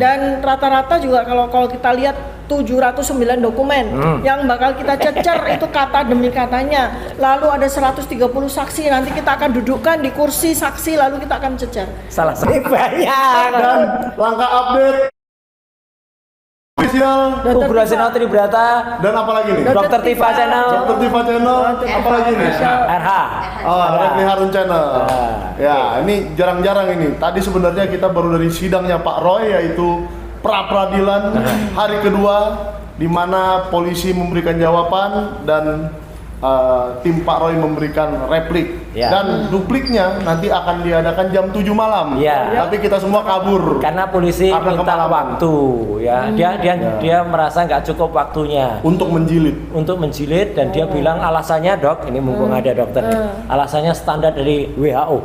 Dan rata-rata juga kalau kita lihat 709 dokumen yang bakal kita cecer itu kata demi katanya. Lalu ada 130 saksi, nanti kita akan dudukkan di kursi saksi lalu kita akan cecer. Salah banyak. Dan langkah update official Kuburan Sino Tribrata dan apa lagi nih? Dr. Tifa Channel. Dr. Tifa Channel, apa lagi nih? RH. Refli Harun Channel. Ya, ini jarang-jarang ini. Tadi sebenarnya kita baru dari sidangnya Pak Roy, yaitu pra-peradilan hari kedua, di mana polisi memberikan jawaban dan tim Pak Roy memberikan replik. Dan dupliknya nanti akan diadakan jam 7 malam. Tapi kita semua kabur karena polisi minta waktu ya. Dia merasa nggak cukup waktunya untuk menjilid dan dia bilang alasannya, Dok, ini mumpung ada dokter, alasannya standar dari WHO,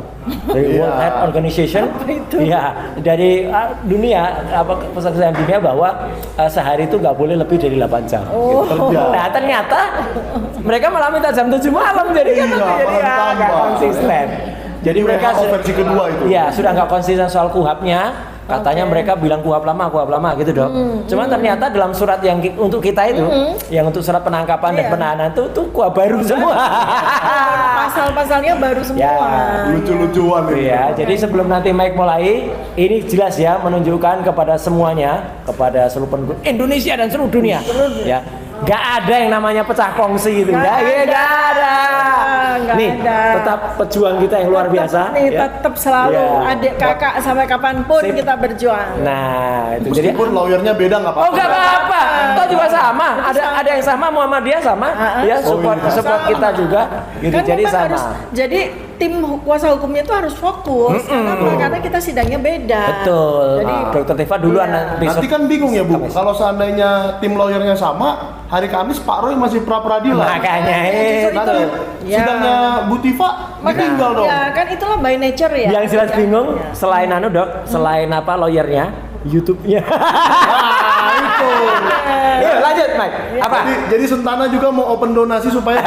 dari World Health Organization, ya, dari dunia pusat kesehatan dunia, bahwa sehari itu nggak boleh lebih dari 8 jam. Gitu. Nah, ternyata mereka malah minta jam 7 malam, jadi nggak konsisten. Jadi mereka versi kedua itu. Ya, sudah nggak konsisten soal kuhapnya. Katanya mereka bilang kuhap lama gitu, Dok. Cuman ternyata dalam surat yang untuk kita itu, yang untuk surat penangkapan dan penahanan itu kuhap baru semua. Pasal-pasalnya baru semua. Lucu-lucuan itu. Ya, jadi sebelum nanti Mike mulai, ini jelas ya menunjukkan kepada semuanya, kepada seluruh penduduk Indonesia dan seluruh dunia. Ya. Gak ada yang namanya pecah kongsi gitu. Gak ada. Nih, tetap pejuang kita yang luar biasa. Nih, tetap selalu adik kakak sampai kapanpun kita berjuang. Nah, itu jadi pun lawyernya beda nggak apa-apa. Oh, nggak apa-apa. Toh juga sama. Ada yang sama, Muhammadiyah sama. Ya, support kita juga. Gitu. Kan jadi sama. Jadi tim kuasa hukumnya itu harus fokus karena kita sidangnya beda. Betul. Jadi Dr. Tifa duluan nanti kan bingung ya, Bu. Kalau seandainya tim lawyernya sama, hari Kamis Pak Roy masih pra-peradilan. Makanya nanti sidangnya Bu Tifa ditinggal dong. Ya, kan itulah by nature ya. Yang jelas bingung selain Dok, selain lawyernya, YouTube-nya. Itu. Yuk, lanjut, Mike. Apa? Jadi Sentana juga mau open donasi supaya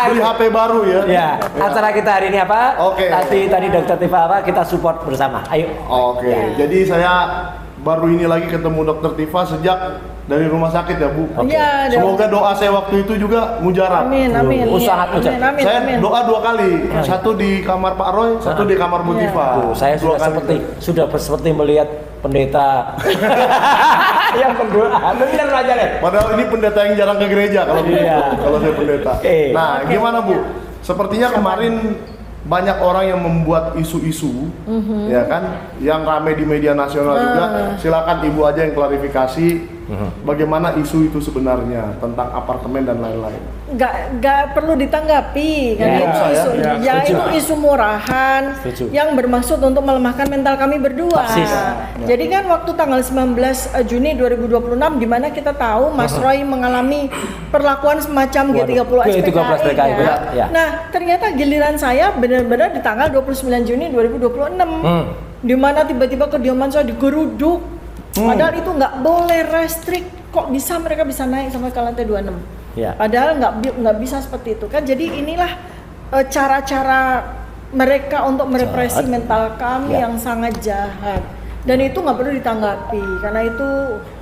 beli HP baru ya. Ya, acara kita hari ini apa? Oke. Tadi Dr. Tifa apa? Kita support bersama. Ayo. Oke. Jadi saya baru ini lagi ketemu Dr. Tifa sejak dari rumah sakit ya, Bu. Iya. Semoga doa saya waktu itu juga mujarab. Amin. Sangat mujarab. Saya doa 2 kali, satu di kamar Pak Roy, satu di kamar Bu Tifa. Saya sudah seperti melihat pendeta yang berdoa. Benar aja deh. Padahal ini pendeta yang jarang ke gereja kalau saya pendeta. Nah, gimana, Bu? Sepertinya kemarin banyak orang yang membuat isu-isu, ya kan, yang ramai di media nasional juga. Silakan Ibu aja yang klarifikasi bagaimana isu itu sebenarnya tentang apartemen dan lain-lain. Nggak perlu ditanggapi karena itu isu murahan yang bermaksud untuk melemahkan mental kami berdua. Jadi kan waktu tanggal 19 Juni 2026 di mana kita tahu Mas Roy mengalami perlakuan semacam G30 SPKI. Nah, ternyata giliran saya benar-benar di tanggal 29 Juni 2026 di mana tiba-tiba kediaman saya digeruduk. Padahal itu nggak boleh, restrik. Kok bisa mereka bisa naik sampai ke lantai 26? Padahal nggak bisa seperti itu kan. Jadi inilah cara-cara mereka untuk merepresi mental kami yang sangat jahat. Dan itu nggak perlu ditanggapi karena itu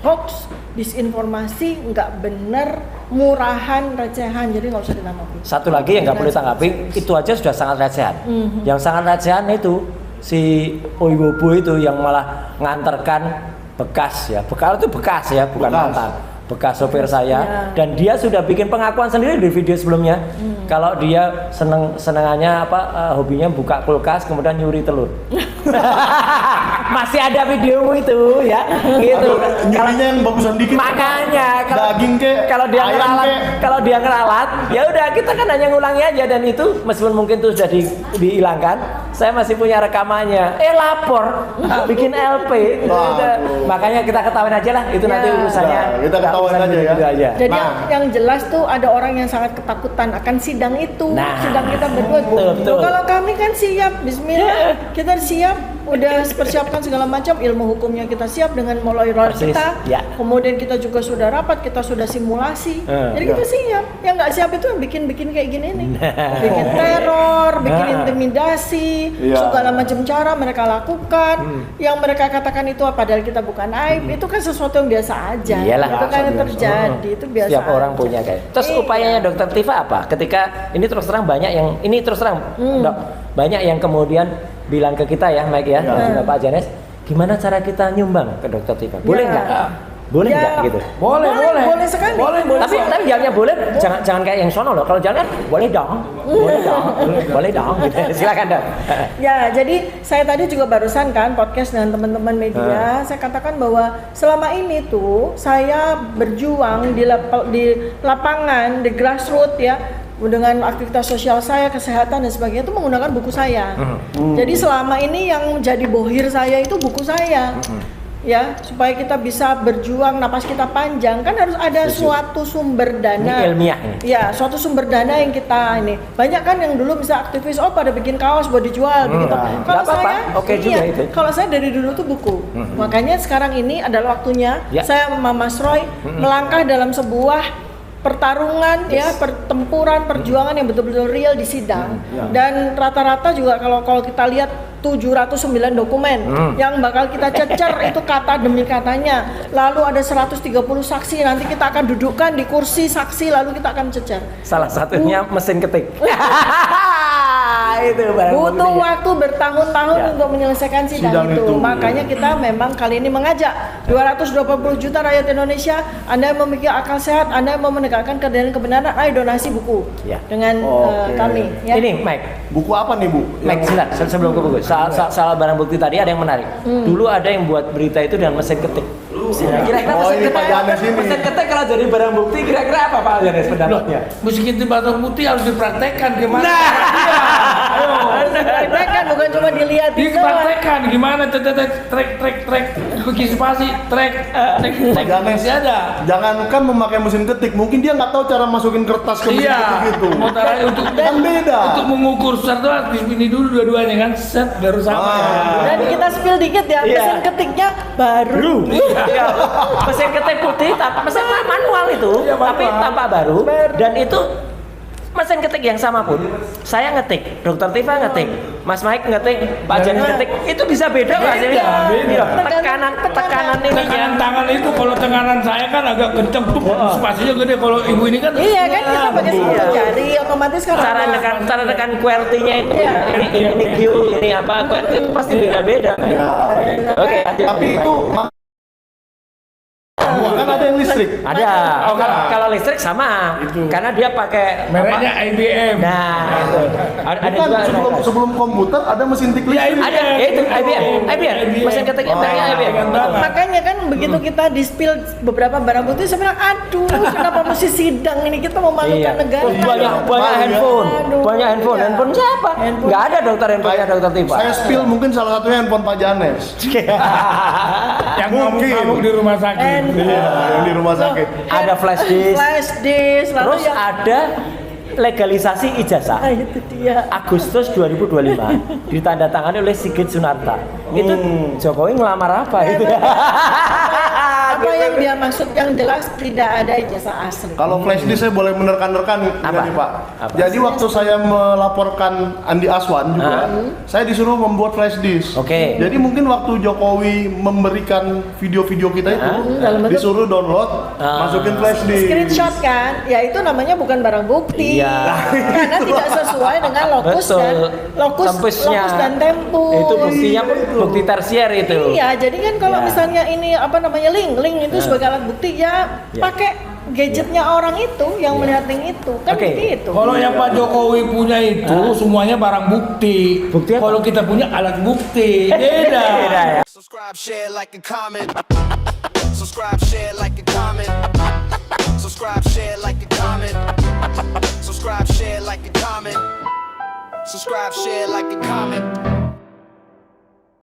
hoax, disinformasi, nggak benar, murahan, recehan. Jadi nggak usah ditanggapi. Satu lagi yang nggak boleh tanggapi, itu aja sudah sangat recehan. Yang sangat recehan itu si Oiwobo itu yang malah nganterkan bekas itu bekas ya, bukan mantan, bekas sopir saya, dan dia sudah bikin pengakuan sendiri di video sebelumnya. Kalau dia senengannya hobinya buka kulkas kemudian nyuri telur. Masih ada video itu ya, gitu. Nyurinya yang bagusan dikit. Makanya daging kalau dia ngeralat, ya udah kita kan hanya ngulangi aja, dan itu meskipun mungkin itu sudah dihilangkan, saya masih punya rekamannya. Lapor, bikin LP. Makanya kita ketahuin aja lah, itu nanti urusannya. Kita ketahuin aja ya. Jadi yang jelas tuh ada orang yang sangat ketakutan akan sidang itu. Sidang kita berdua. Kalau kami kan siap, bismillah, kita siap. udah persiapkan segala macam, ilmu hukumnya kita siap dengan lawyer kita. Ya. Kemudian kita juga sudah rapat, kita sudah simulasi. Jadi kita siap. Yang nggak siap itu yang bikin kayak gini nih. Bikin teror, bikin intimidasi, segala macam cara mereka lakukan. Yang mereka katakan itu padahal kita bukan aib, itu kan sesuatu yang biasa aja. Iyalah, itu kan yang terjadi, itu biasa. Setiap orang punya kayak. Terus upayanya Dokter Tifa apa? Ketika ini terus terang banyak yang Dok, banyak yang kemudian bilang ke kita ya, Mike ya, dan juga Pak Janes, gimana cara kita nyumbang ke Dokter Tifa? Boleh nggak? Boleh nggak gitu? Boleh sekali. Boleh. Tapi jangan boleh, jangan kayak yang sono loh. Kalau jangan boleh dong, boleh dong. Gitu. Silakan Dok. Ya, jadi saya tadi juga barusan kan podcast dengan teman-teman media, saya katakan bahwa selama ini tuh saya berjuang di lapangan, di grassroots ya, dengan aktivitas sosial saya, kesehatan dan sebagainya itu menggunakan buku saya. Jadi selama ini yang jadi bohir saya itu buku saya. Ya, supaya kita bisa berjuang, napas kita panjang, kan harus ada suatu sumber dana. Ini ilmiah. Ya, suatu sumber dana yang kita ini. Banyak kan yang dulu bisa aktivis, pada bikin kaos buat dijual begitu. Kalau saya, itu. Kalau saya dari dulu tuh buku. Makanya sekarang ini adalah waktunya saya sama Mas Roy melangkah dalam sebuah pertarungan pertempuran, perjuangan yang betul-betul real di sidang. Dan rata-rata juga kalau kita lihat 709 dokumen yang bakal kita cecer itu kata demi katanya. Lalu ada 130 saksi, nanti kita akan dudukkan di kursi saksi lalu kita akan cecer. Salah satunya mesin ketik. Itu butuh waktu bertahun-tahun untuk menyelesaikan sidang itu. Makanya kita memang kali ini mengajak 220 juta rakyat Indonesia, Anda yang memiliki akal sehat, Anda yang mau menegakkan keadilan kebenaran, ayo donasi buku dengan kami. Ya. Ini Mike. Buku apa nih Bu? Mike, sebelum ke buku. Soal barang bukti tadi ada yang menarik. Dulu ada yang buat berita itu dengan mesin ketik. Kira-kira mesin ketik kalau jadi barang bukti kira-kira apa Pak Janes pendapatnya? Mesin ketik barang bukti harus dipraktekkan gimana? Dipraktekkan bukan cuma dilihat. Dipraktekkan gimana? Trek partisipasi trek masih ada. Jangankan memakai mesin ketik, mungkin dia nggak tahu cara masukin kertas ke mesin ketik itu. Untuk kan beda. Untuk mengukur satu ini dulu dua-duanya kan set baru sama. Dan kita spill dikit ya, mesin ketiknya baru. Mesin ketik putih, mesin manual itu, tapi tampak baru. Dan itu mesin ketik yang sama pun, saya ngetik, Dokter Tifa ngetik, Mas Mike ngetik, Pak Janes ngetik, itu bisa beda nggak sih? Tekanan ini. Tekanan tangan itu kalau tekanan saya kan agak kenceng tuh, spasinya gede. Kalau ibu ini kan kan kita pakai sepuluh jari, otomatis kan. Cara tekan QWERTY-nya itu, ini Q, ini apa, QWERTY itu pasti beda-beda. Oke, tapi itu kan ada yang listrik. Ada. Kalau listrik sama. Karena dia pakai mereknya IBM. Nah, itu. Ada juga sebelum komputer ada mesin tik listrik. Ada, itu IBM. Mesin ketiknya mereknya IBM. Makanya kan begitu kita di-spill beberapa barang bukti, saya bilang, aduh, kenapa mesti sidang ini, kita memalukan negara. Banyak handphone. Handphone siapa? Enggak ada handphonenya Dokter Tifa. Saya spill mungkin salah satunya handphone Pak Janes. Yang ngamuk di rumah sakit. Yang di rumah sakit. Ada flash disk. Terus ada legalisasi ijazah. Itu dia. Agustus 2025 ditandatangani oleh Sigit Sunarta. Itu Jokowi ngelamar apa itu? Apa yang dia maksud yang jelas tidak ada ijazah asli. Kalau flash disk saya boleh menerkan-nerkan ini Pak. Jadi waktu saya melaporkan Andi Aswan juga, saya disuruh membuat flash disk. Jadi mungkin waktu Jokowi memberikan video-video kita itu, disuruh download, masukin flash disk. Screenshot kan? Ya itu namanya bukan barang bukti. Karena tidak sesuai dengan lokus dan tempo. Itu buktinya bukti tersier itu. Iya, jadi kan kalau misalnya ini link itu sebagai alat bukti pakai gadgetnya orang itu yang melihat link itu kan begitu. Kalau yang Pak Jokowi punya itu semuanya barang bukti. Kalau kita punya alat bukti beda. Subscribe, share, like, and comment. Subscribe, share, like, and comment. Subscribe, share, like, and comment. Subscribe, share, like, and comment. Subscribe, share, like, and comment.